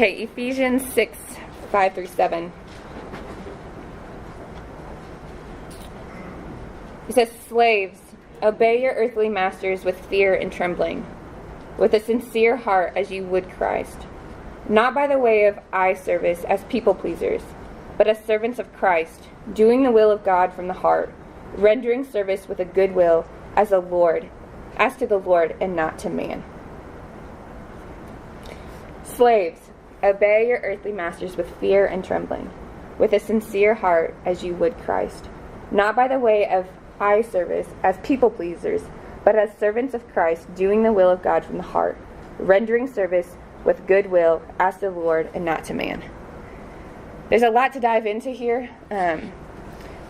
Okay, Ephesians 6, 5 through 7. He says, "Slaves, obey your earthly masters with fear and trembling, with a sincere heart as you would Christ, not by the way of eye service as people pleasers, but as servants of Christ, doing the will of God from the heart, rendering service with a good will as to the Lord and not to man." Slaves, obey your earthly masters with fear and trembling, with a sincere heart as you would Christ, not by the way of eye service as people pleasers, but as servants of Christ, doing the will of God from the heart, rendering service with good will as to the Lord and not to man. There's a lot to dive into here,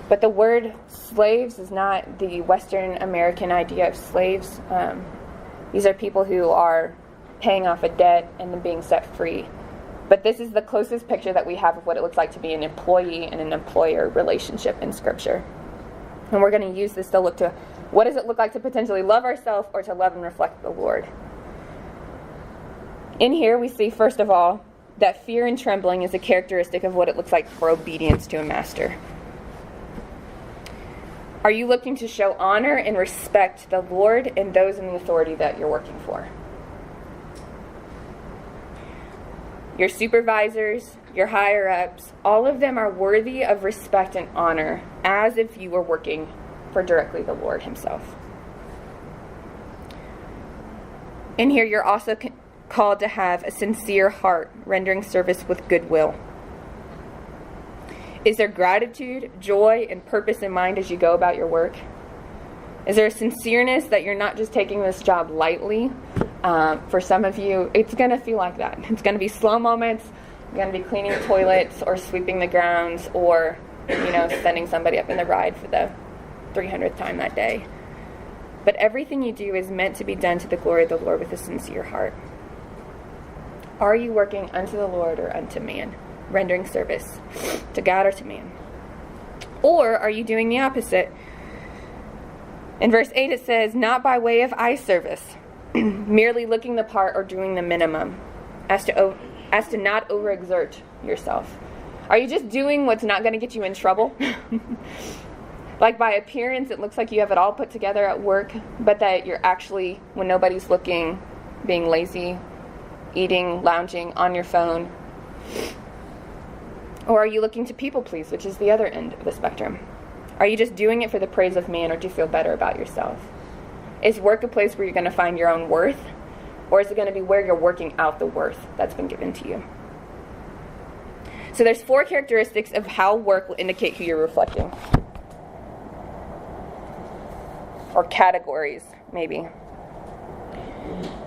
but the word slaves is not the Western American idea of slaves. These are people who are paying off a debt and then being set free. But this is the closest picture that we have of what it looks like to be an employee and an employer relationship in Scripture. And we're going to use this to look to what does it look like to potentially love ourselves or to love and reflect the Lord. In here we see, first of all, that fear and trembling is a characteristic of what it looks like for obedience to a master. Are you looking to show honor and respect to the Lord and those in the authority that you're working for? Your supervisors, your higher-ups, all of them are worthy of respect and honor as if you were working for directly the Lord himself. In here, you're also called to have a sincere heart, rendering service with goodwill. Is there gratitude, joy, and purpose in mind as you go about your work? Is there a sincereness that you're not just taking this job lightly? For some of you, it's going to feel like that. It's going to be slow moments. You're going to be cleaning toilets or sweeping the grounds or, sending somebody up in the ride for the 300th time that day. But everything you do is meant to be done to the glory of the Lord with a sincere heart. Are you working unto the Lord or unto man? Rendering service to God or to man? Or are you doing the opposite? In verse 8 it says, "Not by way of eye service, merely looking the part or doing the minimum, as to not overexert yourself." Are you just doing what's not going to get you in trouble? Like by appearance, it looks like you have it all put together at work, but that you're actually, when nobody's looking, being lazy, eating, lounging, on your phone? Or are you looking to people please, which is the other end of the spectrum? Are you just doing it for the praise of man, or do you feel better about yourself? Is work a place where you're going to find your own worth? Or is it going to be where you're working out the worth that's been given to you? So there's 4 characteristics of how work will indicate who you're reflecting. Or categories, maybe.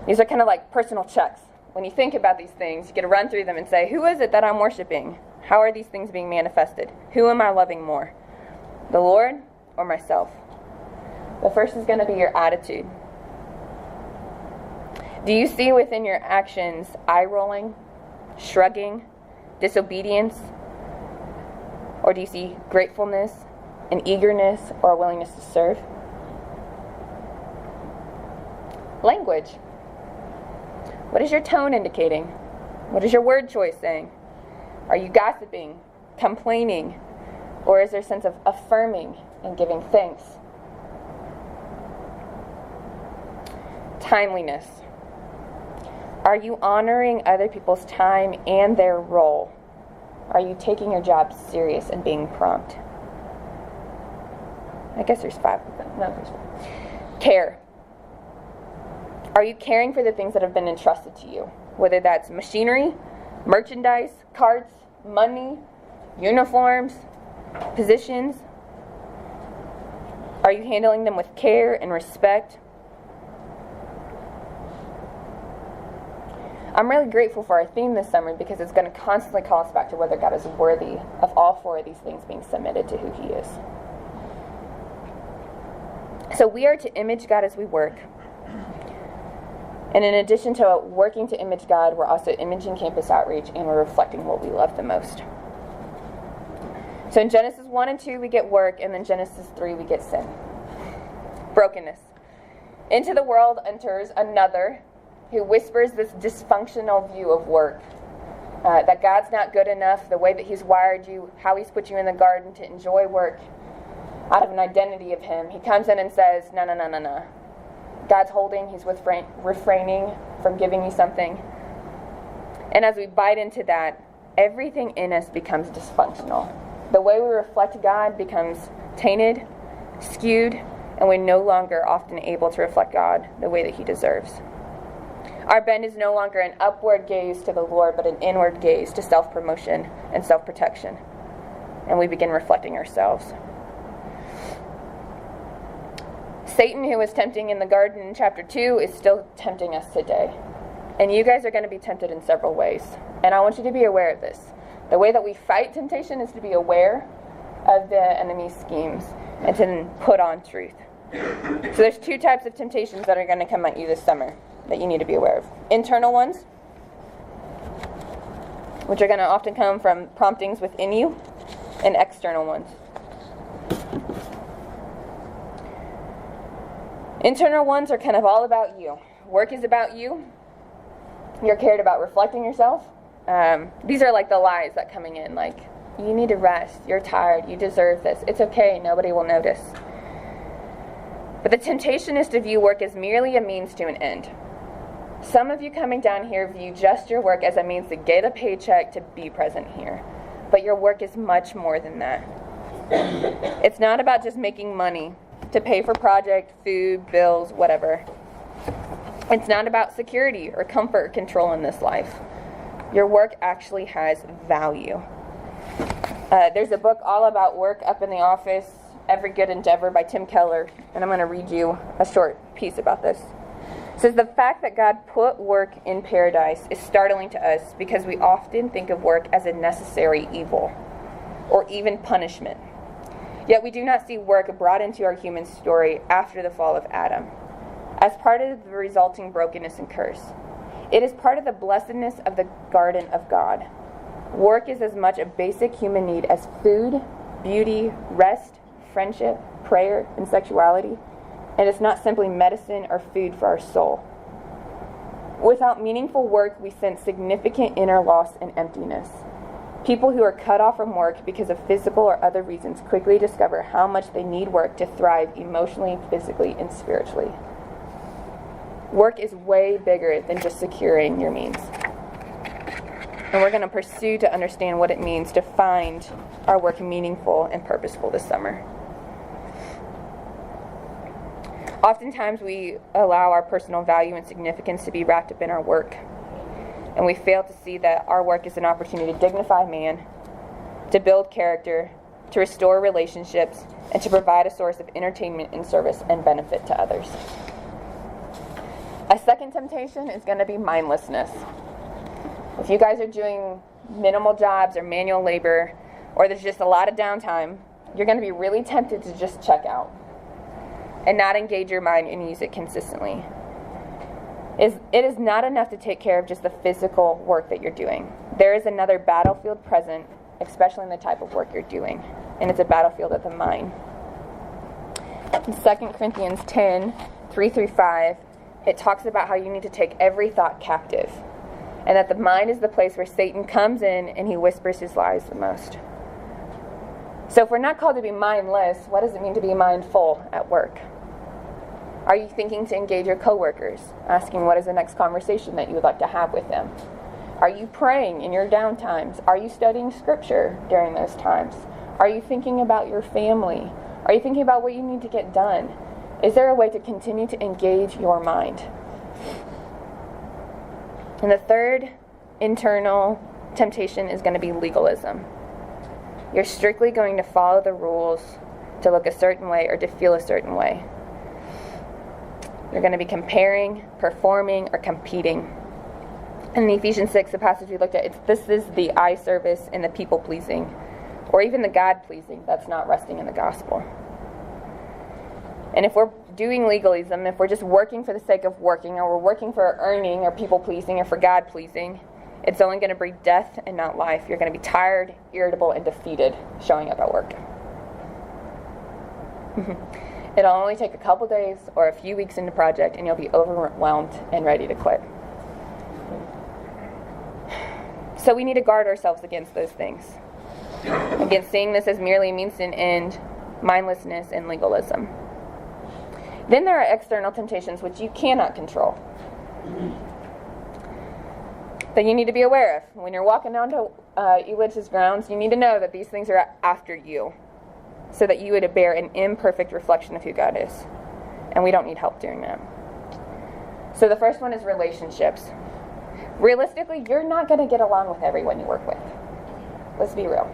These are kind of like personal checks. When you think about these things, you get to run through them and say, who is it that I'm worshiping? How are these things being manifested? Who am I loving more? The Lord or myself? The first is going to be your attitude. Do you see within your actions eye-rolling, shrugging, disobedience? Or do you see gratefulness, an eagerness, or a willingness to serve? Language. What is your tone indicating? What is your word choice saying? Are you gossiping, complaining, or is there a sense of affirming and giving thanks? Timeliness. Are you honoring other people's time and their role? Are you taking your job serious and being prompt? I guess there's 5 of them. No, there's 4. Care. Are you caring for the things that have been entrusted to you? Whether that's machinery, merchandise, carts, money, uniforms, positions. Are you handling them with care and respect? I'm really grateful for our theme this summer because it's going to constantly call us back to whether God is worthy of all 4 of these things being submitted to who He is. So we are to image God as we work. And in addition to working to image God, we're also imaging campus outreach, and we're reflecting what we love the most. So in Genesis 1 and 2, we get work, and then Genesis 3, we get sin. Brokenness. Into the world enters another who whispers this dysfunctional view of work. that God's not good enough, the way that he's wired you, how he's put you in the garden to enjoy work out of an identity of him. He comes in and says, no. God's holding, he's refraining from giving you something. And as we bite into that, everything in us becomes dysfunctional. The way we reflect God becomes tainted, skewed, and we're no longer often able to reflect God the way that he deserves. Our bend is no longer an upward gaze to the Lord, but an inward gaze to self-promotion and self-protection. And we begin reflecting ourselves. Satan, who was tempting in the garden in chapter 2, is still tempting us today. And you guys are going to be tempted in several ways. And I want you to be aware of this. The way that we fight temptation is to be aware of the enemy's schemes and to then put on truth. So there's 2 types of temptations that are going to come at you this summer that you need to be aware of. Internal ones, which are going to often come from promptings within you, and external ones. Internal ones are kind of all about you. Work is about you. You're cared about reflecting yourself. These are like the lies that coming in, like, you need to rest, you're tired, you deserve this, it's okay, nobody will notice. But the temptation is to view work as merely a means to an end. Some of you coming down here view just your work as a means to get a paycheck to be present here. But your work is much more than that. It's not about just making money to pay for project, food, bills, whatever. It's not about security or comfort or control in this life. Your work actually has value. There's a book all about work up in the office, Every Good Endeavor by Tim Keller, and I'm going to read you a short piece about this. It says, the fact that God put work in paradise is startling to us because we often think of work as a necessary evil or even punishment. Yet we do not see work brought into our human story after the fall of Adam as part of the resulting brokenness and curse. It is part of the blessedness of the garden of God. Work is as much a basic human need as food, beauty, rest, friendship, prayer, and sexuality. And it's not simply medicine or food for our soul. Without meaningful work, we sense significant inner loss and emptiness. People who are cut off from work because of physical or other reasons quickly discover how much they need work to thrive emotionally, physically, and spiritually. Work is way bigger than just securing your means. And we're going to pursue to understand what it means to find our work meaningful and purposeful this summer. Oftentimes we allow our personal value and significance to be wrapped up in our work. And we fail to see that our work is an opportunity to dignify man, to build character, to restore relationships, and to provide a source of entertainment and service and benefit to others. A second temptation is going to be mindlessness. If you guys are doing minimal jobs or manual labor, or there's just a lot of downtime, you're going to be really tempted to just check out and not engage your mind and use it consistently. It is not enough to take care of just the physical work that you're doing. There is another battlefield present, especially in the type of work you're doing, and it's a battlefield of the mind. In 2 Corinthians 10, 3-5, it talks about how you need to take every thought captive, and that the mind is the place where Satan comes in and he whispers his lies the most. So if we're not called to be mindless, what does it mean to be mindful at work? Are you thinking to engage your coworkers, asking what is the next conversation that you would like to have with them? Are you praying in your downtimes? Are you studying scripture during those times? Are you thinking about your family? Are you thinking about what you need to get done? Is there a way to continue to engage your mind? And the third internal temptation is going to be legalism. You're strictly going to follow the rules to look a certain way or to feel a certain way. You're going to be comparing, performing, or competing. In Ephesians 6, the passage we looked at, this is the eye service and the people-pleasing, or even the God-pleasing that's not resting in the gospel. And if we're doing legalism, if we're just working for the sake of working, or we're working for earning, or people-pleasing, or for God-pleasing, it's only going to breed death and not life. You're going to be tired, irritable, and defeated showing up at work. It'll only take a couple days or a few weeks into the project, and you'll be overwhelmed and ready to quit. So we need to guard ourselves against those things. Against seeing this as merely a means to an end, mindlessness, and legalism. Then there are external temptations which you cannot control, that you need to be aware of. When you're walking down to Alig's grounds, you need to know that these things are after you, so that you would bear an imperfect reflection of who God is. And we don't need help doing that. So the first one is relationships. Realistically, you're not going to get along with everyone you work with. Let's be real.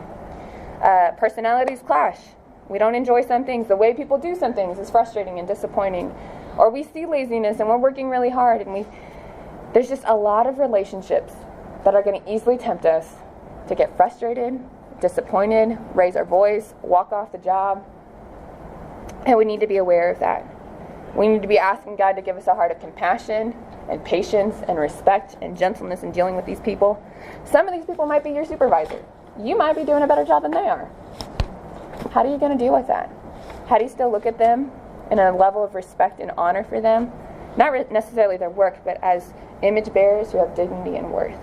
Personalities clash. We don't enjoy some things. The way people do some things is frustrating and disappointing. Or we see laziness and we're working really hard, and there's just a lot of relationships that are going to easily tempt us to get frustrated, disappointed, raise our voice, walk off the job. And we need to be aware of that. We need to be asking God to give us a heart of compassion and patience and respect and gentleness in dealing with these people. Some of these people might be your supervisor. You might be doing a better job than they are. How are you going to deal with that? How do you still look at them in a level of respect and honor for them? Not necessarily their work, but as image bearers who have dignity and worth.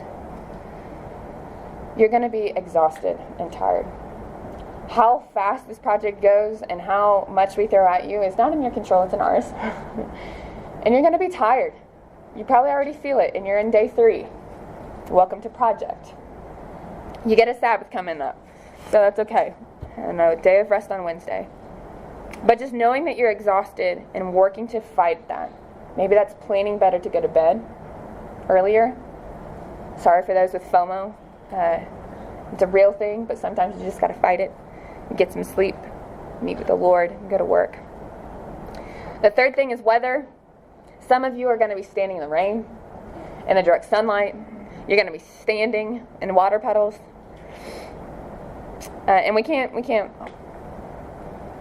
You're going to be exhausted and tired. How fast this project goes and how much we throw at you is not in your control, it's in ours. And you're going to be tired. You probably already feel it, and you're in day 3. Welcome to project. You get a Sabbath coming up, so that's okay. And a day of rest on Wednesday. But just knowing that you're exhausted and working to fight that. Maybe that's planning better to go to bed earlier. Sorry for those with FOMO. It's a real thing, but sometimes you just got to fight it. Get some sleep, meet with the Lord, and go to work. The third thing is weather. Some of you are going to be standing in the rain, in the direct sunlight. You're going to be standing in water puddles. And we can't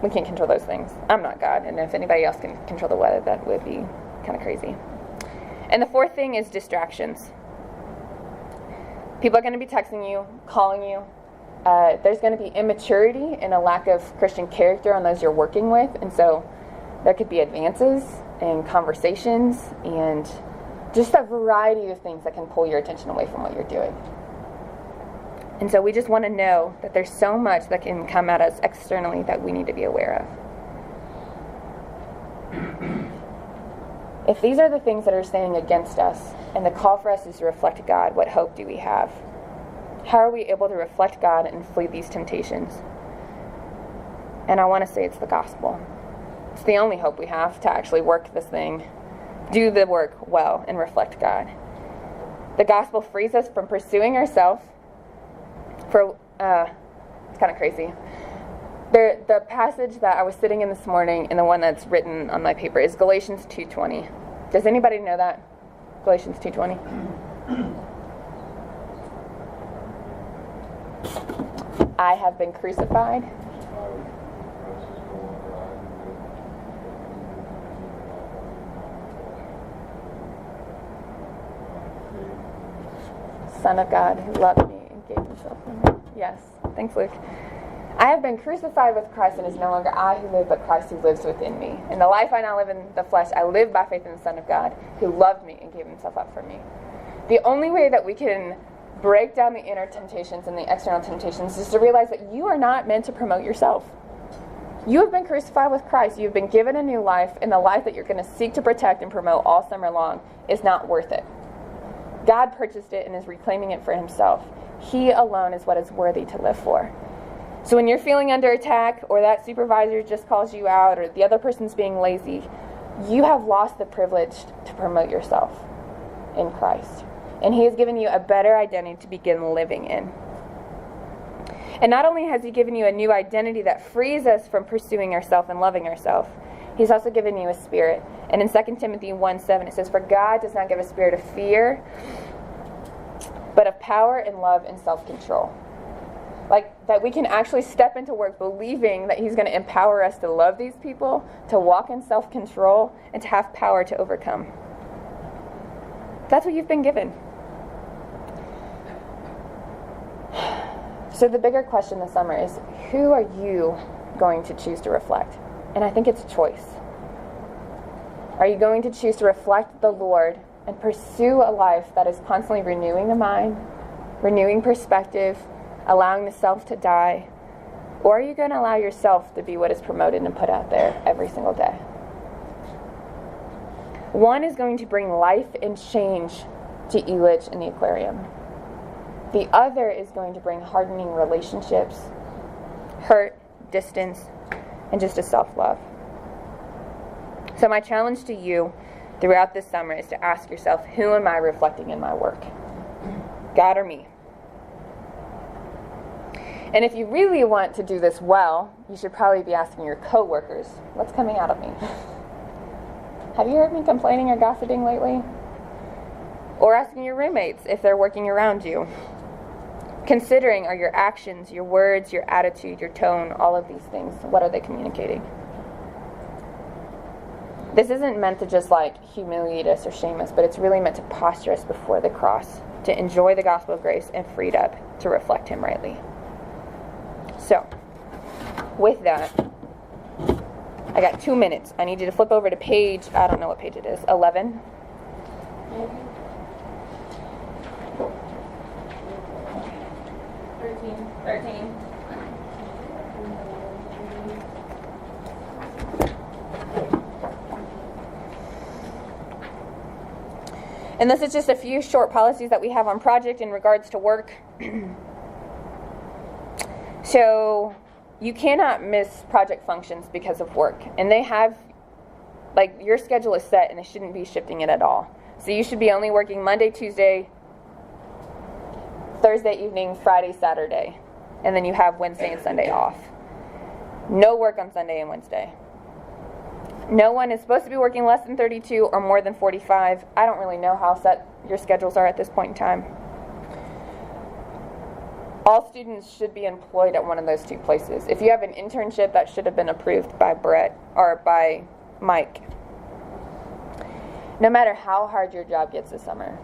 control those things. I'm not God, and if anybody else can control the weather, that would be kind of crazy. And the fourth thing is distractions. People are going to be texting you, calling you. There's going to be immaturity and a lack of Christian character on those you're working with, and so there could be advances and conversations and just a variety of things that can pull your attention away from what you're doing. And so we just want to know that there's so much that can come at us externally that we need to be aware of. If these are the things that are standing against us, and the call for us is to reflect God, what hope do we have? How are we able to reflect God and flee these temptations? And I want to say it's the gospel. It's the only hope we have to actually work this thing, do the work well, and reflect God. The gospel frees us from pursuing ourselves. It's kind of crazy. The passage that I was sitting in this morning, and the one that's written on my paper, is Galatians 2:20. Does anybody know that? Galatians 2:20. I have been crucified. Son of God, who loved me and gave himself for me. Yes. Thanks, Luke. I have been crucified with Christ, and it is no longer I who live, but Christ who lives within me. In the life I now live in the flesh, I live by faith in the Son of God, who loved me and gave himself up for me. The only way that we can break down the inner temptations and the external temptations is to realize that you are not meant to promote yourself. You have been crucified with Christ. You have been given a new life, and the life that you're going to seek to protect and promote all summer long is not worth it. God purchased it and is reclaiming it for himself. He alone is what is worthy to live for. So when you're feeling under attack, or that supervisor just calls you out, or the other person's being lazy, you have lost the privilege to promote yourself in Christ. And he has given you a better identity to begin living in. And not only has he given you a new identity that frees us from pursuing ourselves and loving ourselves, he's also given you a spirit. And in 2 Timothy 1:7 it says, "For God does not give a spirit of fear, but of power and love and self-control." Like, that we can actually step into work believing that he's going to empower us to love these people, to walk in self-control, and to have power to overcome. That's what you've been given. So the bigger question this summer is, who are you going to choose to reflect? And I think it's a choice. Are you going to choose to reflect the Lord and pursue a life that is constantly renewing the mind, renewing perspective, allowing the self to die? Or are you going to allow yourself to be what is promoted and put out there every single day? One is going to bring life and change to Alig and the aquarium. The other is going to bring hardening relationships, hurt, distance, and just a self-love. So my challenge to you throughout this summer is to ask yourself, who am I reflecting in my work? God or me? And if you really want to do this well, you should probably be asking your coworkers, what's coming out of me? Have you heard me complaining or gossiping lately? Or asking your roommates if they're working around you. Considering, are your actions, your words, your attitude, your tone, all of these things, what are they communicating? This isn't meant to just humiliate us or shame us, but it's really meant to posture us before the cross, to enjoy the gospel of grace and freed up to reflect Him rightly. So, with that, I got 2 minutes. I need you to flip over to page, I don't know what page it is, 11. Thirteen. And this is just a few short policies that we have on project in regards to work. So you cannot miss project functions because of work. And they have, your schedule is set and they shouldn't be shifting it at all. So you should be only working Monday, Tuesday, Thursday evening, Friday, Saturday. And then you have Wednesday and Sunday off. No work on Sunday and Wednesday. No one is supposed to be working less than 32 or more than 45. I don't really know how set your schedules are at this point in time. All students should be employed at one of those two places. If you have an internship, that should have been approved by Brett or by Mike. No matter how hard your job gets this summer,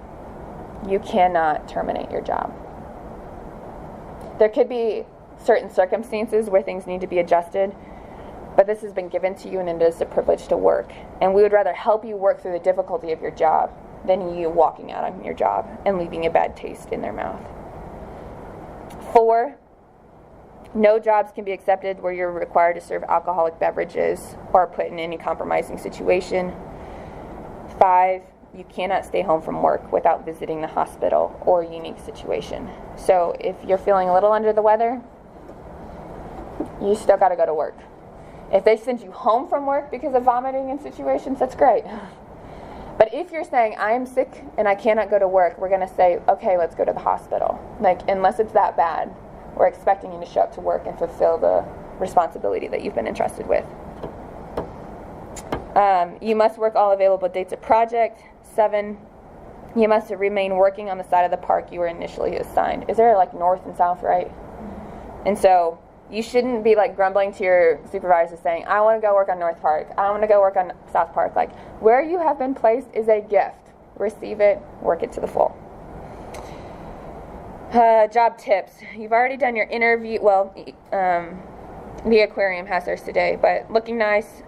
you cannot terminate your job. There could be certain circumstances where things need to be adjusted, but this has been given to you and it is a privilege to work. And we would rather help you work through the difficulty of your job than you walking out on your job and leaving a bad taste in their mouth. 4, no jobs can be accepted where you're required to serve alcoholic beverages or put in any compromising situation. 5, you cannot stay home from work without visiting the hospital or a unique situation. So if you're feeling a little under the weather, you still got to go to work. If they send you home from work because of vomiting in situations, that's great. But if you're saying, I am sick and I cannot go to work, we're going to say, okay, let's go to the hospital. Unless it's that bad, we're expecting you to show up to work and fulfill the responsibility that you've been entrusted with. You must work all available dates of project. 7, you must remain working on the side of the park you were initially assigned. Is there north and south, right? And so you shouldn't be grumbling to your supervisor saying, I want to go work on North Park. I want to go work on South Park. Where you have been placed is a gift. Receive it, work it to the full. Job tips. You've already done your interview. Well, the aquarium has theirs today, but looking nice.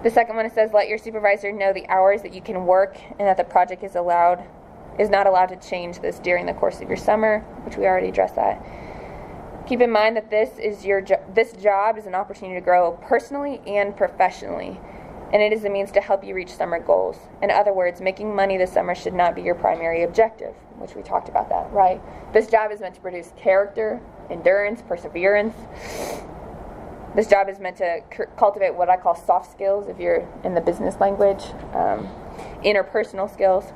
The second one, it says, let your supervisor know the hours that you can work and that the project is not allowed to change this during the course of your summer, which we already addressed that. Keep in mind that this job is an opportunity to grow personally and professionally, and it is a means to help you reach summer goals. In other words, making money this summer should not be your primary objective, which we talked about that, right? This job is meant to produce character, endurance, perseverance. This job is meant to cultivate what I call soft skills, if you're in the business language, interpersonal skills.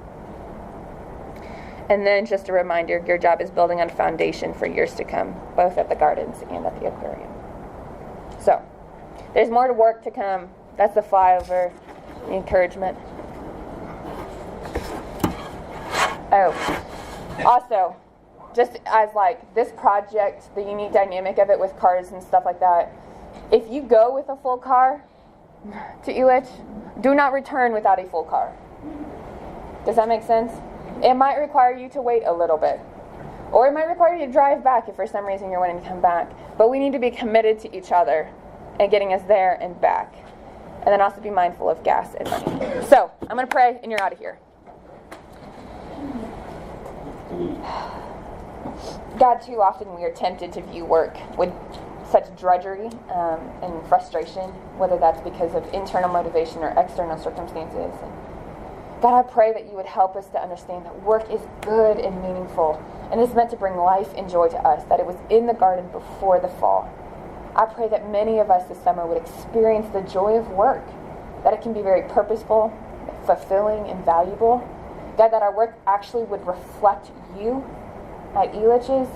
And then just a reminder, your job is building on a foundation for years to come, both at the gardens and at the aquarium. So, there's more to work to come. That's the flyover, the encouragement. Oh, also, just as this project, the unique dynamic of it with cars and stuff like that, if you go with a full car to Alig, do not return without a full car. Does that make sense? It might require you to wait a little bit. Or it might require you to drive back if for some reason you're wanting to come back. But we need to be committed to each other and getting us there and back. And then also be mindful of gas and money. So, I'm going to pray and you're out of here. God, too often we are tempted to view work with such drudgery and frustration, whether that's because of internal motivation or external circumstances. And God, I pray that you would help us to understand that work is good and meaningful and is meant to bring life and joy to us, that it was in the garden before the fall. I pray that many of us this summer would experience the joy of work, that it can be very purposeful, fulfilling, and valuable. God, that our work actually would reflect you at Alig's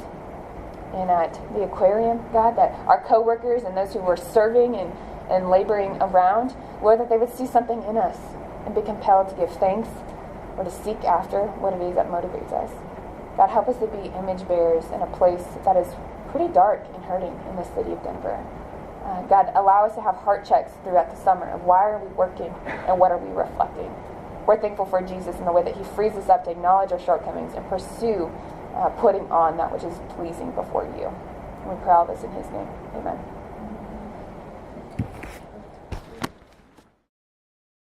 and at the aquarium. God, that our co-workers and those who were serving and laboring around, Lord, that they would see something in us and be compelled to give thanks or to seek after what it is that motivates us. God, help us to be image bearers in a place that is pretty dark and hurting in the city of Denver. God, allow us to have heart checks throughout the summer of why are we working and what are we reflecting. We're thankful for Jesus in the way that he frees us up to acknowledge our shortcomings and pursue putting on that which is pleasing before you. And we pray all this in his name. Amen.